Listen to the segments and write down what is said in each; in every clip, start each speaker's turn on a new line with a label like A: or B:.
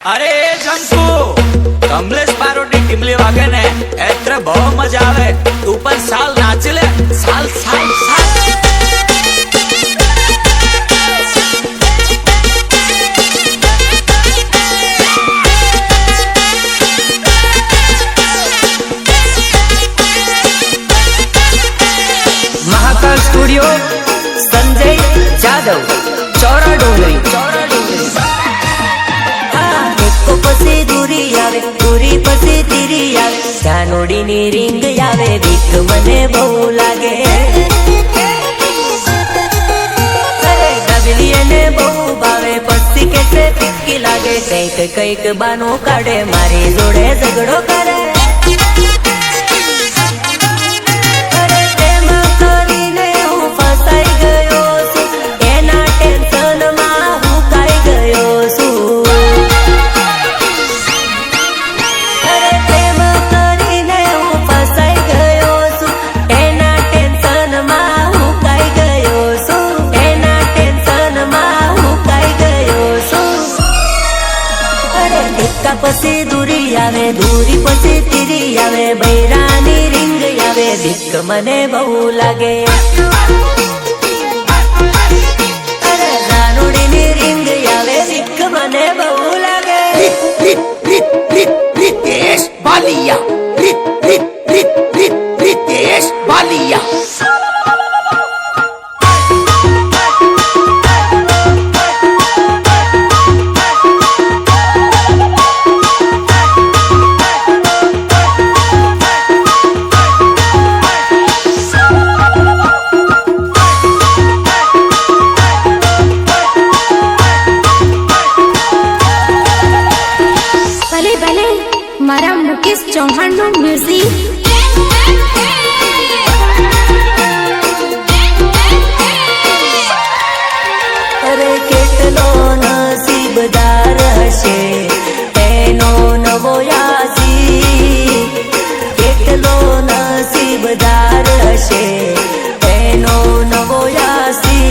A: अरे जंकू कमलेश पारोटी टिमली वागे ने एत्रे बहुत मजा आवे तू पण साल नाच ले साल साल साल
B: महाकाल स्टूडियो संजय जादव चौरा डोंगरी पसे दूरी आवे दूरी पसे तीरी आवे धानोड़ी नी रिंग आवे बीक मने बहु लागे डबलिए ने बहु भावे पसी कैसे फिक्की लागे कईक कईक बानो काढ़े मारी जोड़े झगड़ो करे पसे दूरी आवे दूरी पसे तीरी आवे बैरानी रिंग आवे बीक मने बहु लागे अरे नानोड़ी नी रिंग आवे बीक मने बहु लागे
C: रितेश बालिया रितेश बालिया
D: मारा मुकेश चौहान नो म्यूजिक
B: अरे केटलो नसीबदार हशे एनो नवो यासी केटलो नसीबदार हशे एनो नवो यासी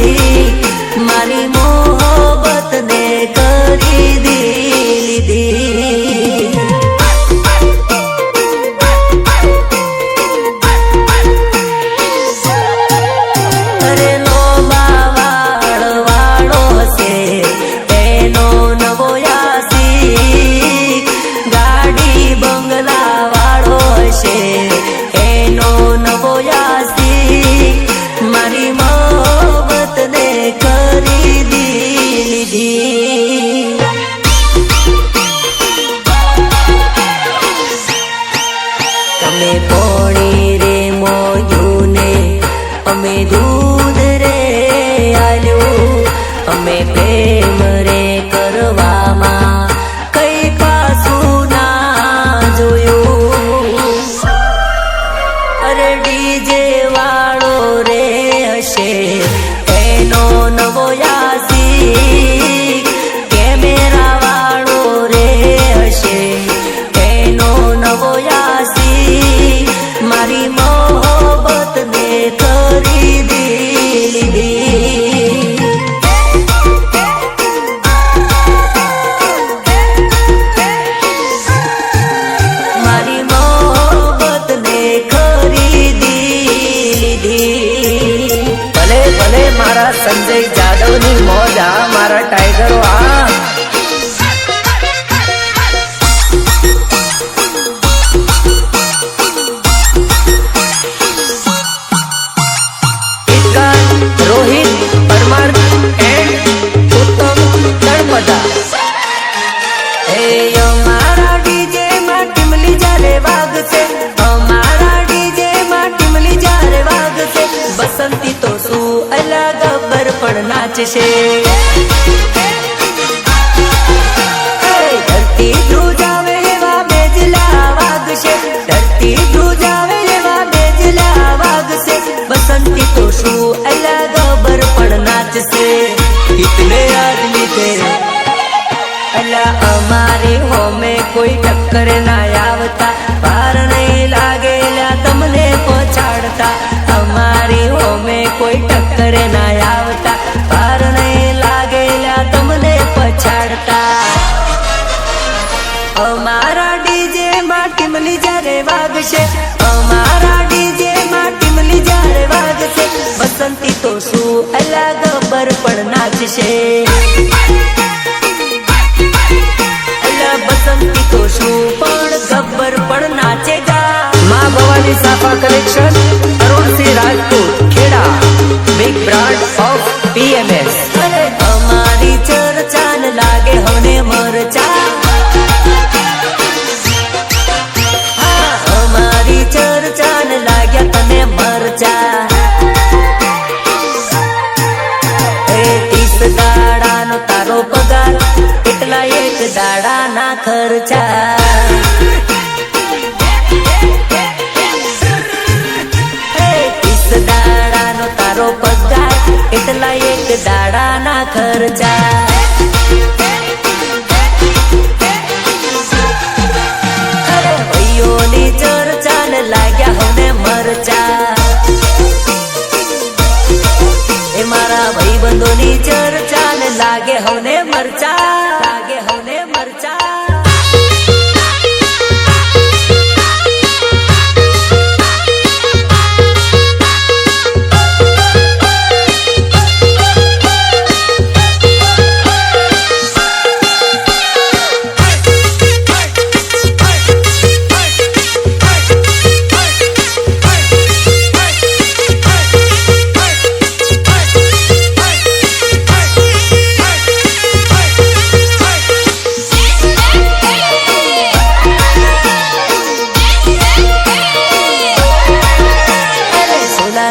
B: मारी मोहब्बत ने करी दी અમે પોણી રે મોયું ને અમે દૂધ રે આલ્યું અમે પ્રેમ રે કરવામાં કઈ પાછું ના જોયું અરે ડીજે વાળો રે હશે એનો નવો યાસી કેમેરા વાળો રે હશે એનો નવો યાસી મારી મોહબ્બત ને ખરીદી લીધી મારી મોહબ્બત ને ખરીદી લીધી ભલે ભલે મારા સંજય જાદવ ની મોજ આ મારા ટાઈગરો આ रोहित परमार एंड उत्तम तड़पदा हमारा डीजे में टिमली जारे वाग से हमारा डीजे में टिमली जारे वाग से बसंती तो सू अलग गब्बर पण नाच से धरती तू जावे एवा बेजला वाग से धरती तू जावे एवा बेजला वाग से बसंती तो शू अलग गब्बर पण नाच से इतने आदमी थे अल्लाह हमारे हो में कोई टक्कर ना आवता पार नहीं लागेला तमने पछाड़ता हमारी हो में कोई टक्कर ना आवता पार नहीं लागेला तमने पछाड़ता ટીમલી જ્યારે વાગશે અમારા ડીજે માં ટીમલી જ્યારે વાગશે બસંતી તો શું અલા ગબ્બર પણ નાચશે અલા બસંતી તો શું પણ ગબ્બર પણ નાચેગા माँ भवानी साफा collection Arun Singh Rajput Kheda big brand of PMS हमारी चर्चा न लागे होने मरचा हाँ, हमारी चर्चा न लागे तने मरचा 30 दाड़ा नो तारो पगार એટલા એક દાડા ના ખર્ચા पगार इतना एक दाड़ा ना खर्चा अरे भाइयोनी चर्चा ने लाग्या होने मरचा ए मारा भाई बंधोनी चर्चा ने लागे होने मरचा लागे होने मरचा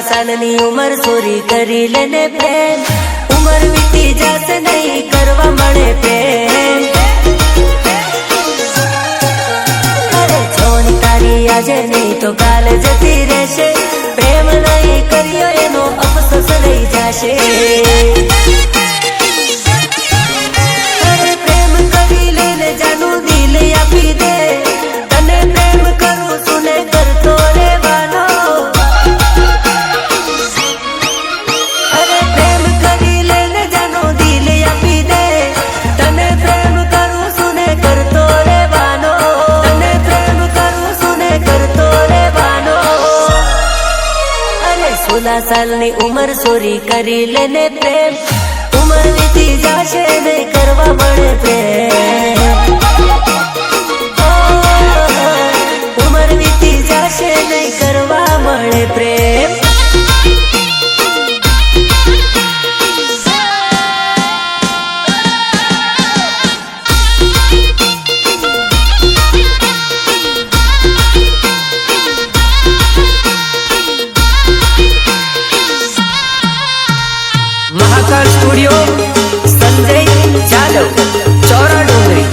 B: सालनी उमर सोरी करी लेने प्रेम उमर बीती जासे नहीं करवा मळे प्रेम अरे छोनी तारी आज नहीं तो काल जती रहेशे प्रेम नहीं करियो एनो अफसोस नहीं जाशे अरे प्रेम करी लेने जानू दिल आपी दे तने प्रेम करू सुने करतो रेवानो सालनी उमर सोरी करी लेने प्रेम उमर बीती जाशे नहीं करवा मळे प्रेम उमर बीती जाशे नहीं करवा मळे प्रेम महाकाल स्टूडियो संजय जादव चौरा डोंगरी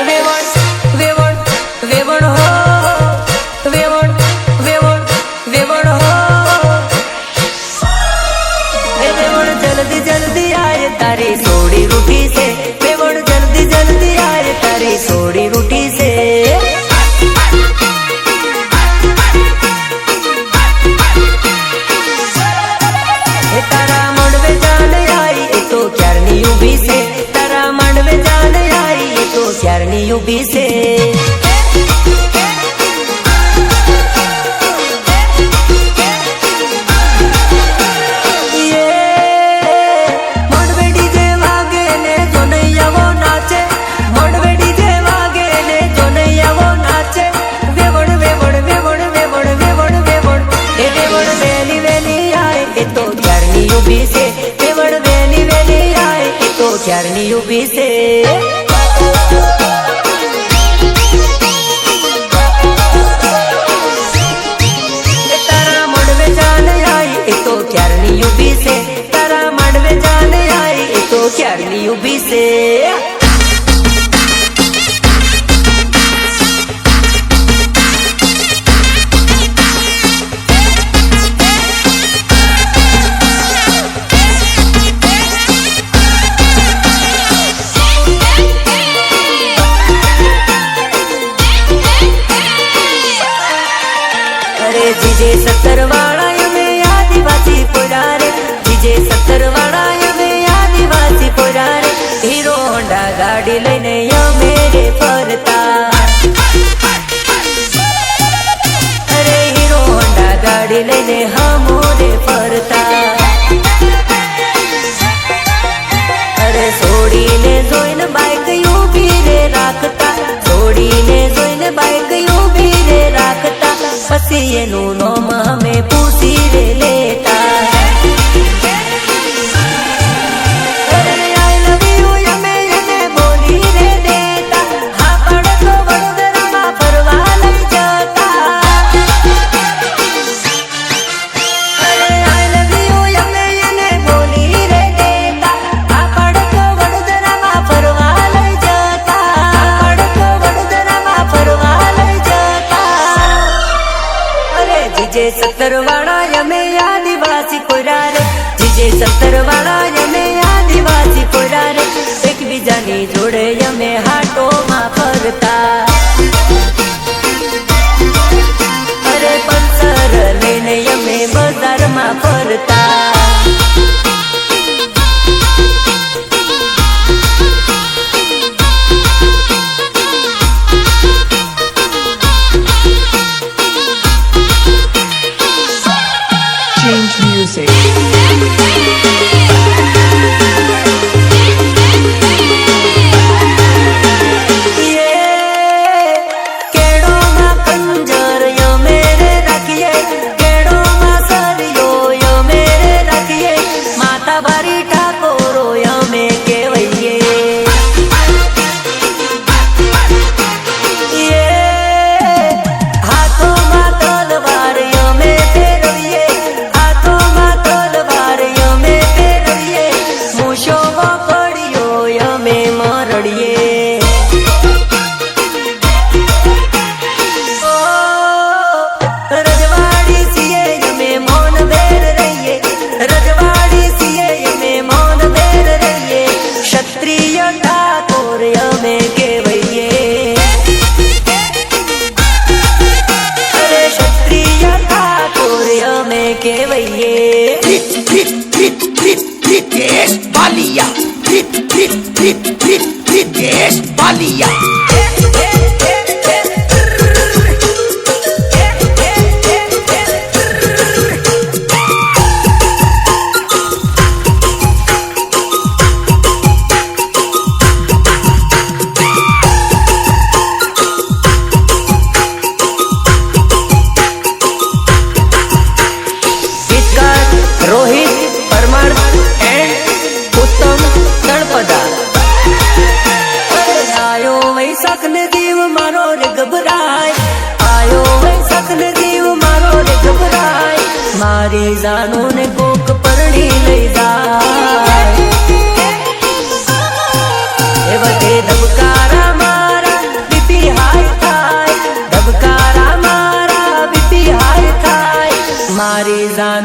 B: वेवण वेवण वेवण हो वेवण वेवण वेवण हो वेवण जल्दी जल्दी आए तारी सोड़ी रूठी से वेवण जल्दी जल्दी आए तारी सोड़ी रूठी से तारा मंडवे जान आई तो क्यारनी उभी से तारा मंडवे जान आई तो क्यारनी उभी से मंडवे डीजे वागे ने जो नैया वो नाचे मंडवे डीजे वागे ने जो नैया वो नाचे वेवण वेवण वेवण वेवण वेवण वेवण ए वेवण वेली वेली आए तो उभी से वेवण वेली वेली आए तो क्यारनी उभी से तारा मंडवे जान आई तो क्यारनी उभी से तारा मंडवे जान आई तो क्यारनी उभी से जीजे 70 वाला में आदिवासी पुरारे जीजे 70 वाला में आदिवासी पुरारे हीरो होंडा गाड़ी लेने यो मेरे फरता સત્તરવાળા અમે આદિવાસી પોરા રે, જીજે સત્તરવાળા અમે આદિવાસી પોરા રે, એકબીજાની જોડે અમે હાટોમાં ફરતા, અરે પલ્સર લઈને અમે બજારમાં ફરતા.
E: Change music.
B: કેડોમાં કંજર અમે રે રાખીએ, કેડોમાં સરિયો અમે રે રાખીએ, માતા બારી ઠાકોરો અમે કહેવાઈએ. હાથોમાં તલવાર અમે ફેરવીએ, હાથોમાં તલવાર અમે ફેરવીએ, મૂછો વખડીયો અમે મરડીએ. રજવાડી છીએ અમે મૌન બેર રહીએ, રજવાડી છીએ અમે મૌન બેર રહીએ, ક્ષત્રિય ઠાકોર અમે કહેવાઈએ. અરે ક્ષત્રિય ઠાકોર અમે કહેવાઈએ.
C: Ritesh Balia. Ritesh Balia.
B: ગીતકાર રોહિત પરમાર એન્ડ ઉત્તમ તળપદા. આયો વૈશાખ ને દીવ મારો રે ગભરાય, આયો વૈશાખ ને દીવ મારો રે ગભરાય, મારી જાનો ને કોક પરણી લઈ જાય. એ બધે ધબકારા મારા બીપી હાય થાય, ધબકારા મારા બીપી હાય થાય, મારી જાન